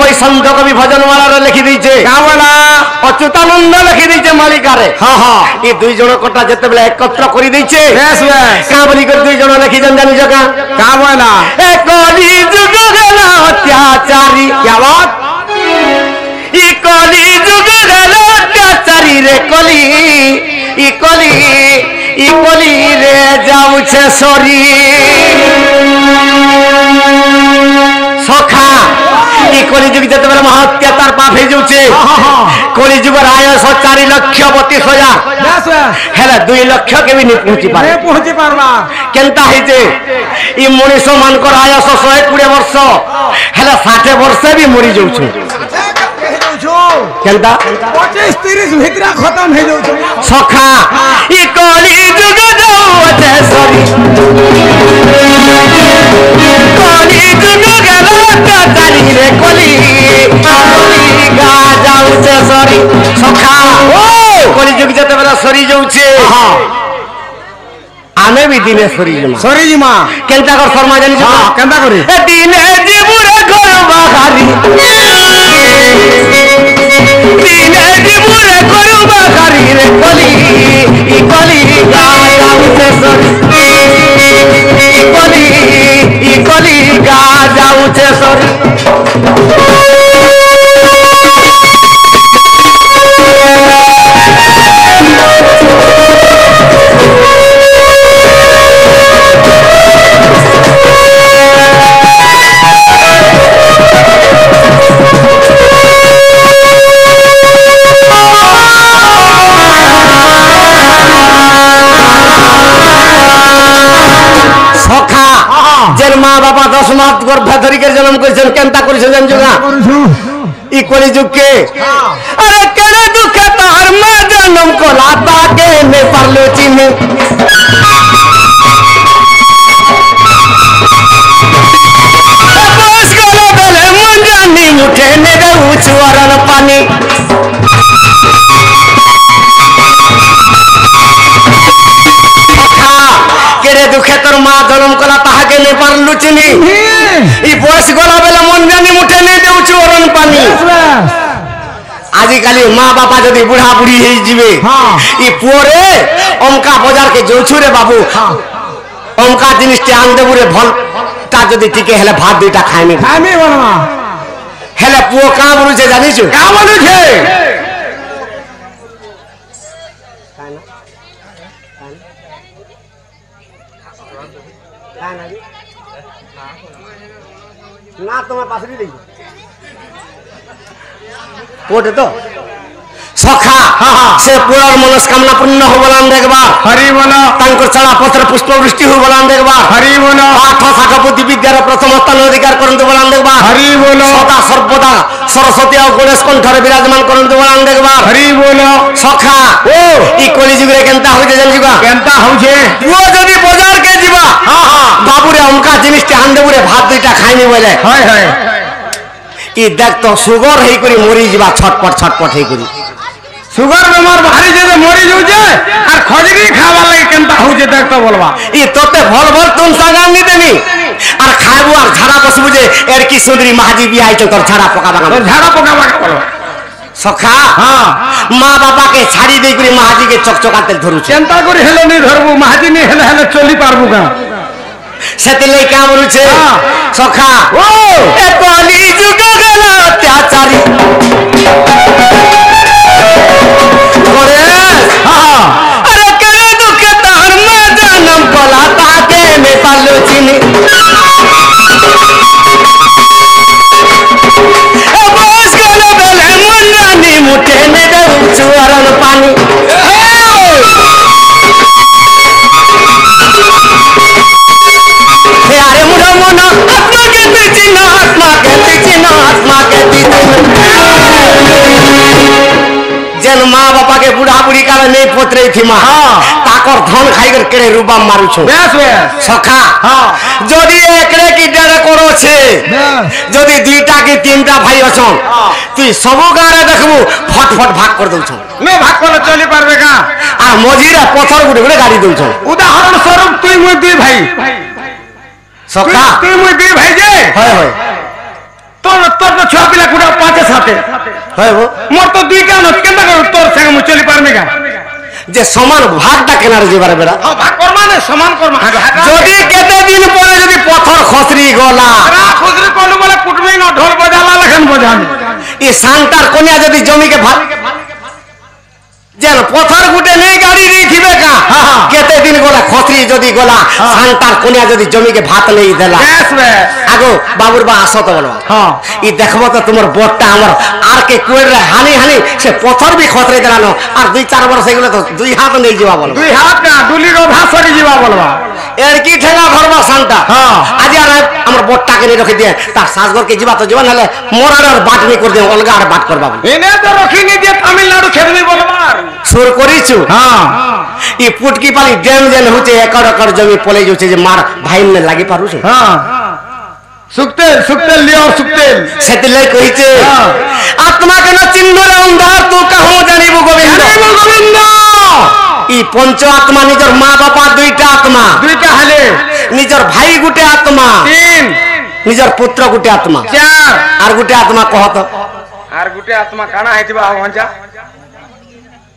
বই সন্ত কবি ভজনমালার লিখি দিয়েছে অচ্যুতানন্দ লিখি দিয়েছে মালিকারে। এই দুই জন কথা যেতবে একত্র করে দিয়েছে কা বলি করে দুই জন লিখিছেন জানিছ কা বলা কলি যুগ গেল অত্যাচারী ই কলি যুগ গেল অত্যাচারী রে কলি ই কলি ই কলি রে যাউছে সরি সখা এই কলিযুগ যেতবে মহাত্যাচার পাপ হয়ে যাচ্ছে কলিযুগের আয়স 4,32,000 হেলে 2 লক্ষ কেবি পৌঁছি পারবা কেনতা হয়েছে ই মଣିষ মানকর আয়স 120 বর্ষ হেলে 60 বর্ষে বি মরি যাচ্ছু কেনতা 25-30 ভিতরে খতম হয়ে যাচ্ছু সখা ই কলিযুগ যাওতে সরি কলিযুগ গেল অত্যাচারী রে কলি গা যাউছে সরি সখা কলিযুগ যেতবেলা সরি যাউছে আমি বি দিনে সরি জিমা কেনতা কর শর্মা জানিছ কেনতা করি দিনে জীবুরে ঘর বাহারি দিনে জীবুরে ঘর বাহারি রে কলি ই কলি গা যাউছে সরি ই কলি গা যাউছে সরি যের মা বাবা 10 মাস গর্ভে ধরিকে জন্ম করেছেন কেনতা করেছেন জানছো না ই কলিযুগকে আরে কেড়ে দুঃখে তার মা জন্ম কলা তাকে নে পারলো চিনি বয়স গেলে বেলে মন জানি উঠে নে রে উচুয়ারন পানি কেড়ে দুঃখে তোর মা জন্ম কলা তাহাকে নে পারলু চিনি ই বয়স গলা বেলা মন জানি মুঠে নে দেউছু অরণ পানি আজিকালি মা বাবা যদি বুড়া বুড়ি হয়ে যাবে ই পরে অমকা বাজারকে যাউছু রে বাবু অমকা জিনিসটি আন দেবু রে ভলটা যদি টিকে হেলে ভাত দুইটা খাইমি বলমা হেলে পুও কা বলুছে জানিছু কা বলুছে না তোমার পাশে দেখি ওটা তো সখা সে পুরার মনস্কামনা পূর্ণ হবলাম দেখবা হরি বল তাঙ্কর ছাড়া পত্র পুষ্প বৃষ্টি হবলাম দেখবা হরি বল পাঠ শাখা বুদ্ধি বিদ্যার প্রথম স্থান অধিকার করতে বলাম দেখবা হরি বল সদা সর্বদা সরস্বতী ও গণেশ কণ্ঠরে বিরাজমান করতে বলাম দেখবা হরি বল সখা ও ই কলিযুগরে কেনতা হইছে জানিবা কেনতা হইছে ও যদি বাজার কে দিবা বাবুরে অমকা জিনিসটি আন দেবুরে ভাত দুইটা খাইনি বলে হয় হয় ই দেখ তো সুগার হেই করি মরি যাবা ছটপট হেই করি সুগার বেমার বাহারি যে মরি যাউছে আর খজরি খাবার লাগি কেনতা হউছে দেখ তো বলবা ই তোতে ভল তুন সাগান নি দেনি আর খাইবু আর ঝাড়া বসবু যে এর কি সুন্দরী মাহাজি বিয়াই তো তোর ঝাড়া পোকা বাগা বলো সখা মা বাবাকে ছাড়ি দেই করি মাহাজিকে চকচকাতে ধরুছে চিন্তা করি হেলে নি ধরবু মাহাজি নি হেলে চলি পারবু কা সেতলে কা বলুছে সখা ও এ কলি যুগ গেল অত্যাচারী করে আরে কেড়ে দুঃখে তার মা জন্ম কলা তাকে মে পারলো চিনি বয়স গেলে বেলে মন জানি মুঠে নে দেউছু অরণ পানি আরে মুড়ো মন আত্মাকে দিছি না আত্মাকে দিছি যেন মা বাপাকে বুড়া বুড়ি কালে নেই পত্রে থিমা তাকর ধন খাইগর কেড়ে রুবাম মারুছো সখা যদি একরে কি ডেড়ে করছে যদি দুইটা কি তিনটা ভাই অছন তুই সব গাঁরে দেখবু ফটফট ভাগ করে দউছ নে ভাগ করে চলি পারবে কা আর মজিরা পথর গুড়ে গুড়ে গাড়ি দউছ উদাহরণ স্বরূপ তুই মই দুই ভাই সখা তুই মই দুই ভাই যে হয় হয় তোর তোর তো ছুয়া পিলা কুড়া পাঁচে সাথে হয় গো মোর তো দুইটা ন কেনটা করে তোর সঙ্গে মু চলি পারমি গা যে সমান ভাগটা কেনার যাবার বেড়া ভাগ করমা না সমান করমা যদি কেতে দিন পরে যদি পথর খসরি গলা খুচরি করলু বলে কুটমি না ঢোল বাজালা লেখান বাজানি এই সান্তার কন্যা যদি জমিকে ভাগ যেন পথর গুটে নেই গাড়ি রেখিবে কা কেতে দিন গলা খসরি যদি গলা সান্তার কন্যা যদি জমিকে ভাত নেই দেলা আগো বাবুর বা আসো তো বলো ই দেখবো তো তোমার বটটা আমার আর কে কুয়ের হানি হানি সে পথর বি খসরে দেলানো আর 2-4 বছর সেগুলো তো 2 হাত নেই যাওয়া বলো 2 হাত না দুলির ভাসরি যাওয়া বলবা এর কি ঠেলা ধরবা সান্তা আজ আর আমার বটটাকে নিয়ে রেখে দিয়ে তার সাজগরকে যাবা তো যাবা নালে মোরার আর বাটনি করে দিয়ে অলগা আর বাট করবা এনে তো রখিনি দিয়ে তামিলনাড়ু খেলবি বলবার সুর করিছু ই পুটকি পালি ড্যাম যেন হচ্ছে একর একর জমি পলে যাচ্ছে যে মার ভাই নে লাগি পারুছে সুক্তেল সুক্তেল লিও সুক্তেল সেতিলাই কইছে আত্মা কেন চিহ্নরে অন্ধার তু কাহু জানিব গোবিন্দ গোবিন্দ ই পঞ্চ আত্মা নিজের মা বাবা দুইটা আত্মা দুইটা হলে নিজের ভাই গুটে আত্মা 3 নিজের পুত্র গুটে আত্মা 4 আর গুটে আত্মা কহত আর গুটে আত্মা কানা হইতিবা হঞ্জা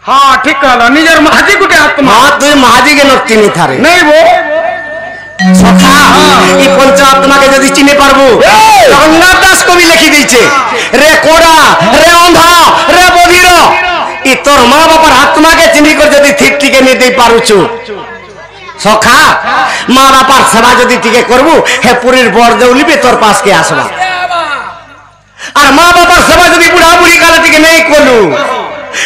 हाँ ठीक कहला निजर महाजी गुटे आत्मा हाँ तुई महाजी के नोट चिनी थारे नहीं वो सखा ई पंच आत्मा के यदि चिने पारबो जगन्नाथ दास कवि लिखि दिछे रे कोड़ा रे अंधा रे बधिर ई तोर मां बापर आत्मा के चिनी कर यदि ठीक ठीक ने दे पारुछु सखा मां बापर सेवा यदि ठीक करबू हे पुरीर बर देउली बे तोर पास के आसबा আর মা বাবার সেবা যদি বুড়া বুড়ি কালে থেকে নেই করলু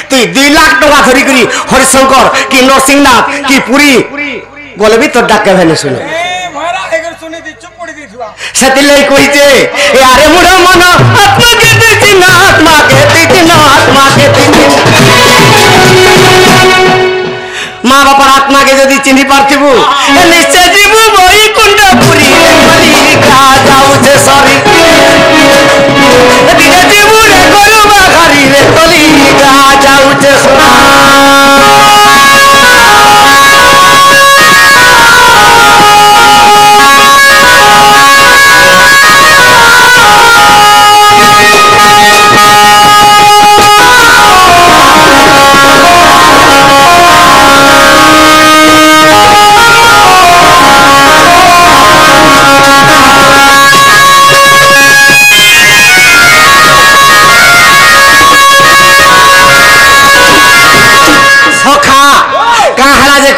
তুই 2 লাখ টাকা ধরি করি হরিশঙ্কর কি নরসিংহনাথ কি পুরী গলে বি তোর ডাকে ভেনে শুনে সেতিলাই কইছে এ আরে মুড়া মন আত্মাকে দিছি না আত্মাকে দিছি না আত্মাকে দিছি মা বাবার আত্মাকে যদি চিনি পারতিবু নিশ্চয় জীবু বৈকুণ্ঠ পুরী বলি কা যাউছে সরি দিনে জীবু রে করবা ঘরি রে তলি কা যাউছে সোনা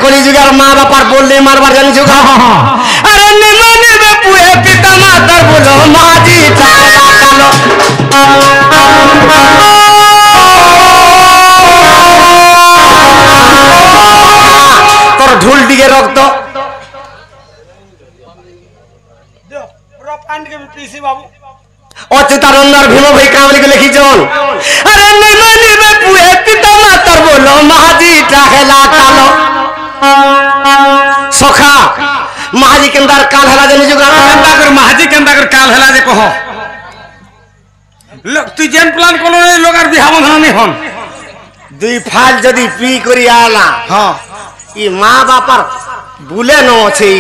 কলিযুগের মা বাবার বললে মারবার জানিছো আরে নিমা নিবে পুয়ে পিতা মাতার বলো মাঝি টাকা কালো তোর ঢুল দিকে রক্ত অচ্যুতানন্দর ভীম ভাই কামলিকে লিখিছন আরে নিমা নিবে পুয়ে পিতা মাতার বলো মাঝি টাকা কালো सखा महाजी केंदार काल हला जनी जुगा केंदा कर महाजी केंदा कर काल हला जे कहो लोग तू जेन प्लान कोलो लोगार बिहा बंधना नहीं हन 2 फाल जदी पी करी आला हां ई मां बापर बुले न छै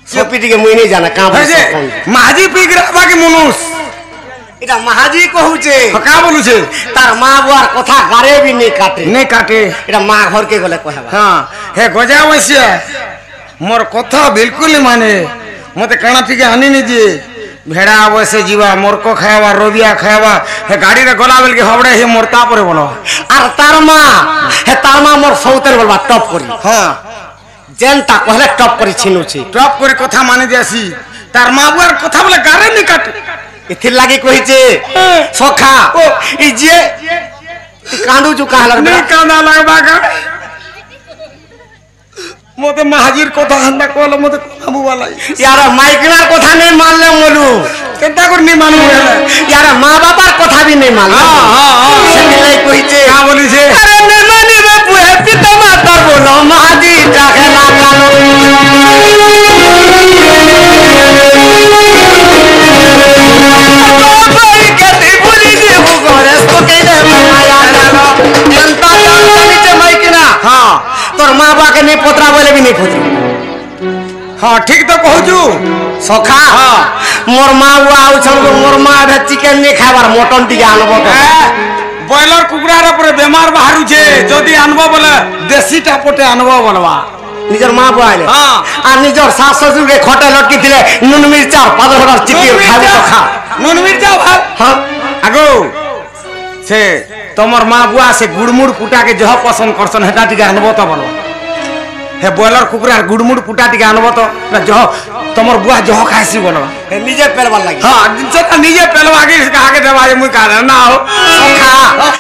सोपीटी के मुई नहीं जाना का महाजी पी गराबा के मनुष এটা মাহাজি কহুছে কা বলুছে তার মা বুয়ার কথা গারে বি নেই কাটে এটা মা ঘর কে গলে কহবা হ্যাঁ হে গজা বসিয়া মোর কথা বিলকুল মানে মতে কানা থেকে আনি নি দিয়ে ভেড়া বসে जीवा মোরক খাওয়া রবিয়া খাওয়া হে গাড়ি রে গলা বেল কে হবড়ে হে মোর তাপরে বলো আর তার মা মোর সৌতের বলবা টপ করি হ্যাঁ যেনটা কহলে টপ করে ছিনুছি টপ করে কথা মানে দিয়াছি তার মা বুয়ার কথা বলে গারে নি কাটে এথির লাগি কইছে সখা ই যে কাঁদু চু কাহলার নে কাঁদা লাগবা গা মতে মাহাজির কথা হান্ডা কল মতে কাবু বালাই यार माइकनार কথা নেই মানলে মলু কেনটা কর নি মানু यार মা বাবার কথা भी नहीं मान সেলাই কইছে কা বলিছে আরে নে মানিবে পুয়ে পিতা মাতার বলো মাহাজি টাকেলা কালো তোর মা বাবাকে নেই পোতরা বলে भी नहीं पोतरा हाँ ठीक तो कहूँ सखा मोर माँ बुआ आउछन मोर माँ एबे चिकेन नहीं खाइबार मटन टिके आनबो ब्रॉयलर कुकुरार ऊपर बेमार बाहर छे जदि आनबो बोले देसी टापटे आनबो बोलवा निजर माँ बुआ आइले हाँ आ निजर सास ससुर के खटे लटकी थिले नुन मिर्चा पादर हर चिकेन खाइबो तो खा नुन मिर्चा भात हां आगो से तमर माँ बुआ से गुड़मुड़ कुटा के जह पसंद करसन हेटा टिके आनबो तो बोलवा हे ब्रॉयलर कुकुरा गुड़मुड़ कुटा टिके आनबो तो ना जह तमर बुआ जह खाइसी बोलवा निजे पेलवा लागि हाँ निजे पेलवा के आगे देवा मुई का ना हो सखा